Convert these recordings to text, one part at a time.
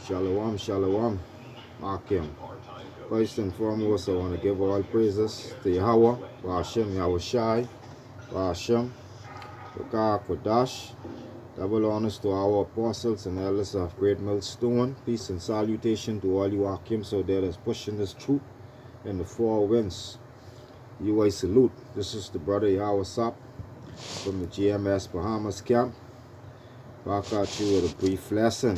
Shalom, shalom. Akim. First and foremost, I want to give all praises to Yahweh, Hashem, Yahushai, Hashem, Bakar, Kodash. Double honors to our apostles and elders of Great Millstone. Peace and salutation to all you Akims out there that's pushing this truth in the four winds. You I salute. This is the brother YAWASAP from the GMS Bahamas camp. Back at you with a brief lesson.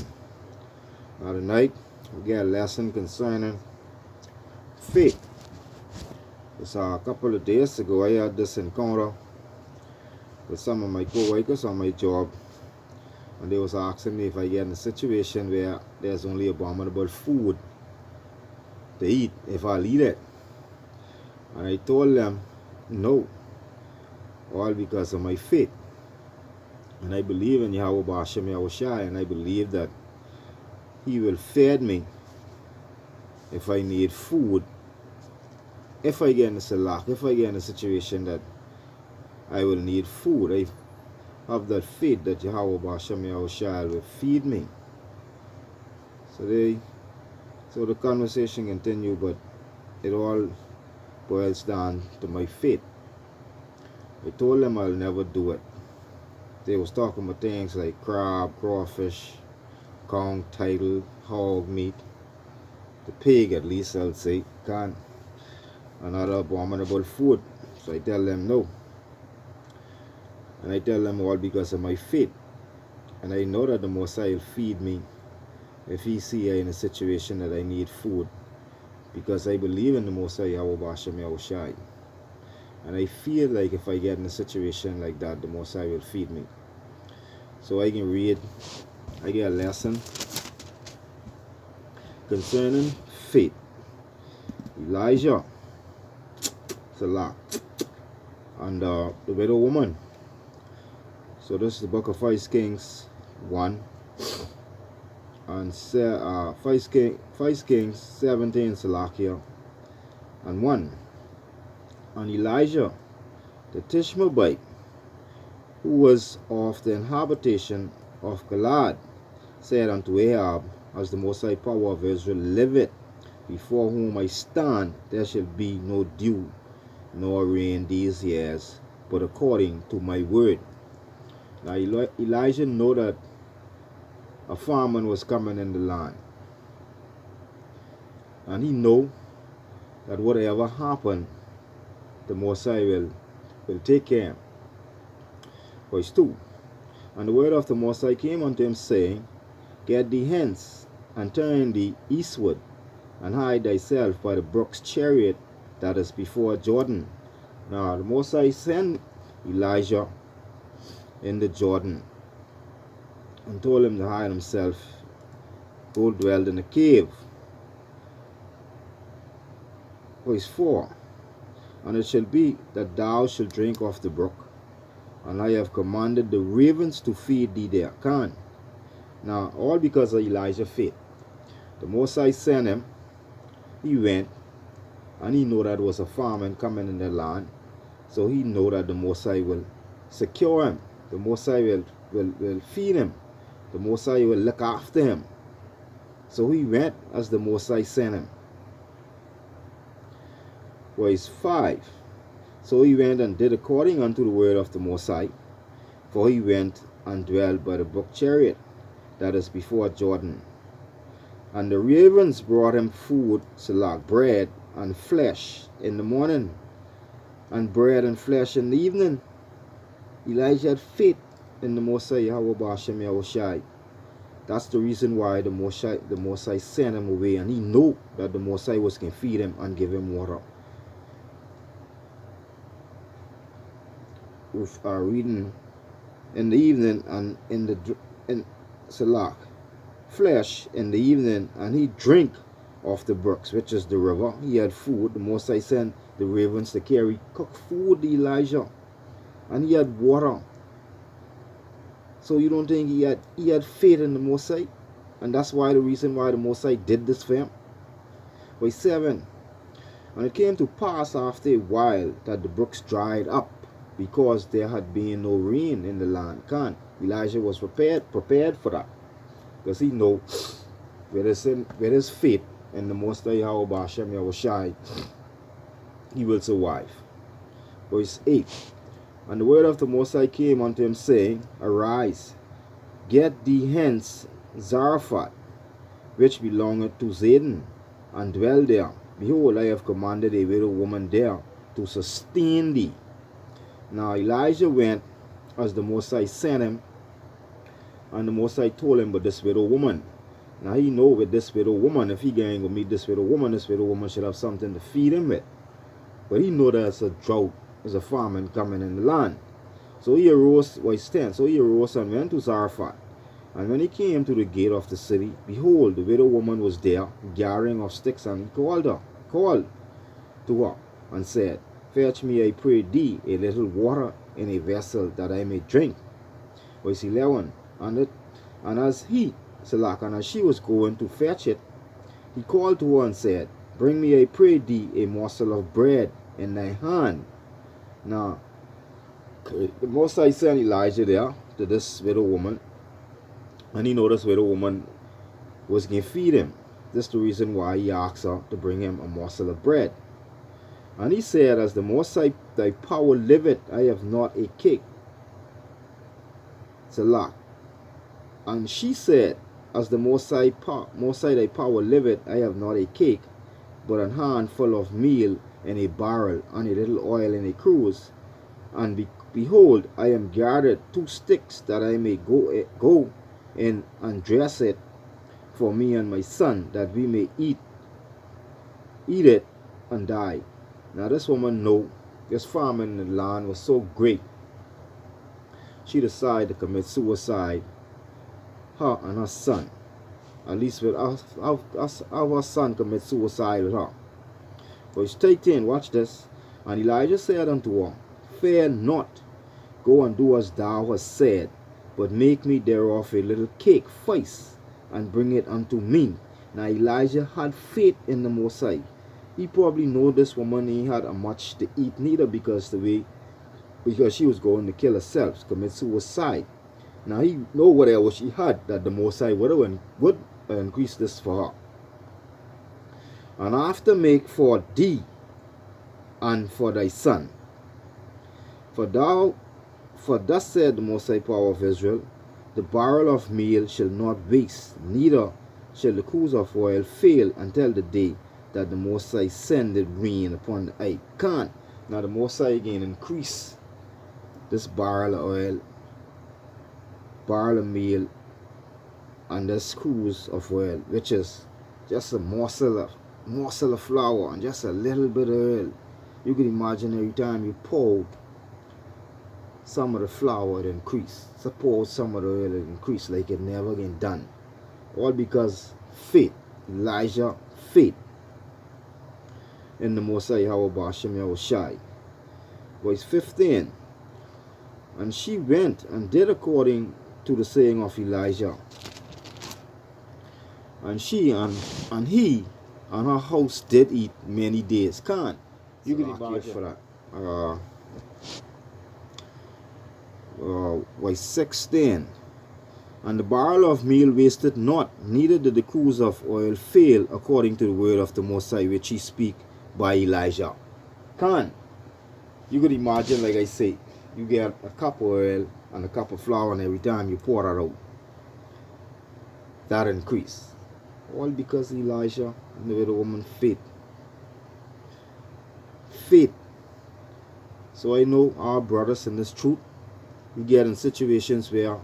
Now tonight, we got a lesson concerning faith. It's a couple of days ago, I had this encounter with some of my co-workers on my job, and they was asking me if I get in a situation where there's only abominable food to eat, if I'll eat it. And I told them no, all because of my faith. And I believe in Yahweh Hashem Yahushai, and I believe that He will feed me if I need food. If I get in a salak, if I get in a situation that I will need food, I have that faith that Yahweh Hashem Yahushai will feed me. So the conversation continued, but it all boils down to my faith. I told them I'll never do it. They was talking about things like crab, crawfish, conch, tidal, hog meat. The pig, at least I'll say, can't. Another abominable food. So I tell them no. And I tell them all because of my faith. And I know that the Messiah will feed me if He see I in a situation that I need food. Because I believe in the Messiah, Yahweh Hashem Yahushai. And I feel like if I get in a situation like that, the Messiah will feed me. So I can read, I get a lesson concerning faith. Elijah, Salah, and the widow woman. So this is the book of 1 Kings 1 and 1 Kings 17, Salakia, and 1. And Elijah the Tishmabite, who was of the inhabitation of Gilead, said unto Ahab, as the Most High power of Israel liveth, before whom I stand, there shall be no dew nor rain these years, but according to my word. Now Elijah knew that a famine was coming in the land, and he knew that whatever happened, the Messiah will take care. Verse 2. And the word of the Messiah came unto him, saying, Get thee hence, and turn thee eastward, and hide thyself by the brook's chariot that is before Jordan. Now the Messiah sent Elijah in the Jordan, and told him to hide himself, go dwell in a cave. Verse 4. And it shall be that thou shalt drink of the brook, and I have commanded the ravens to feed thee there. Can. Now, all because of Elijah's faith. The Messiah sent him, he went, and he knew that was a famine coming in the land, so he knew that the Messiah will secure him. The Messiah will feed him. The Messiah will look after him. So he went as the Messiah sent him. Verse 5. So he went and did according unto the word of the Messiah, for he went and dwelt by the brook chariot that is before Jordan. And the ravens brought him food, like bread and flesh in the morning, and bread and flesh in the evening. Elijah had faith in the Messiah, Yahweh Hashem Yahushai. That's the reason why the Messiah sent him away, and he knew that the Messiah was going to feed him and give him water. With reading in the evening and in Salak, flesh in the evening, and he drink of the brooks, which is the river. He had food. The Messiah sent the ravens to carry cooked food to Elijah, and he had water. So you don't think he had faith in the Messiah? And that's why the reason why the Messiah did this for him. Verse 7. And it came to pass after a while that the brooks dried up because there had been no rain in the land. Can't. Elijah was prepared for that, because he know with his faith in the Most High Yahweh Hashem Yahushai, he will survive. Verse 8. And the word of the Most High came unto him, saying, Arise, get thee hence Zarephath, which belongeth to Zidon, and dwell there. Behold, I have commanded a widow woman there to sustain thee. Now Elijah went as the Most High sent him, and the Most High told him about this widow woman. Now he know with this widow woman, if he going to meet this widow woman should have something to feed him with. But he know there's a drought, there's a famine coming in the land. So he arose, verse 10, so he arose and went to Zarephath. And when he came to the gate of the city, behold, the widow woman was there, gathering of sticks, and he called to her, and said, Fetch me, I pray thee, a little water in a vessel, that I may drink. Verse 11, and as she was going to fetch it, he called to her and said, Bring me, I pray thee, a morsel of bread in thy hand. Now, the Most High sent Elijah there to this widow woman, and he noticed widow woman was going to feed him. This is the reason why he asked her to bring him a morsel of bread. And he said, As the Most High thy power liveth, I have not a cake. Salah. And she said, As the Most High thy power liveth, I have not a cake, but an handful of meal in a barrel, and a little oil in a cruse. And behold, I am gathered 2 sticks, that I may go in and dress it for me and my son, that we may eat it and die. Now this woman know this famine in the land was so great, she decided to commit suicide, her and her son. At least with our son commit suicide with her. Verse 13, watch this. And Elijah said unto her, Fear not, go and do as thou hast said, but make me thereof a little cake first, and bring it unto me. Now Elijah had faith in the Most High. He probably know this woman he had much to eat, neither because she was going to kill herself, commit suicide. Now he know whatever she had, that the Most High would increase this for her. And after make for thee and for thy son, for thus said the Most High Power of Israel, the barrel of meal shall not waste, neither shall the cruse of oil fail until the day that the Most High sendeth rain upon the earth. Can't. Now the Most High again increase this barrel of oil, barrel of meal, and this cruse of oil, which is just a morsel of flour and just a little bit of oil. You can imagine every time you pour some of the flour, it increase. Suppose some of the oil, it increase like it never get done. All because faith. Elijah, faith in the Most High Yahweh Hashem Yahushai. Verse 15. And she went and did according to the saying of Elijah. And she and he and her house did eat many days. Can't. You can imagine for that. Verse 16. And the barrel of meal wasted not, neither did the cruse of oil fail, according to the word of the Most High, which he speak by Elijah. Can't. You could imagine, like I say, you get a cup of oil and a cup of flour, and every time you pour it out, that increase. All because Elijah and the widow woman faith. Faith. So I know our brothers in this truth, we get in situations where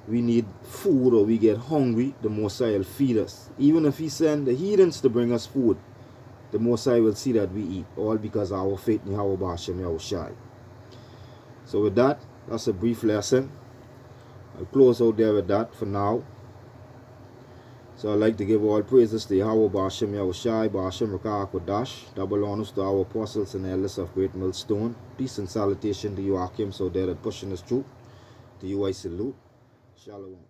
we need food or we get hungry, the Most High will feed us. Even if he send the heathens to bring us food, the Most High will see that we eat. All because of our faith in Yahweh Hashem Yahushai. So with that, that's a brief lesson. I'll close out there with that for now. So I'd like to give all praises to Yahweh Hashem Yahushai, Ba'ashem Rakah Kodash, double honors to our apostles and elders of Great Millstone. Peace and salutation to you, Akim, so there that pushing us through. To you I salute. Shalom.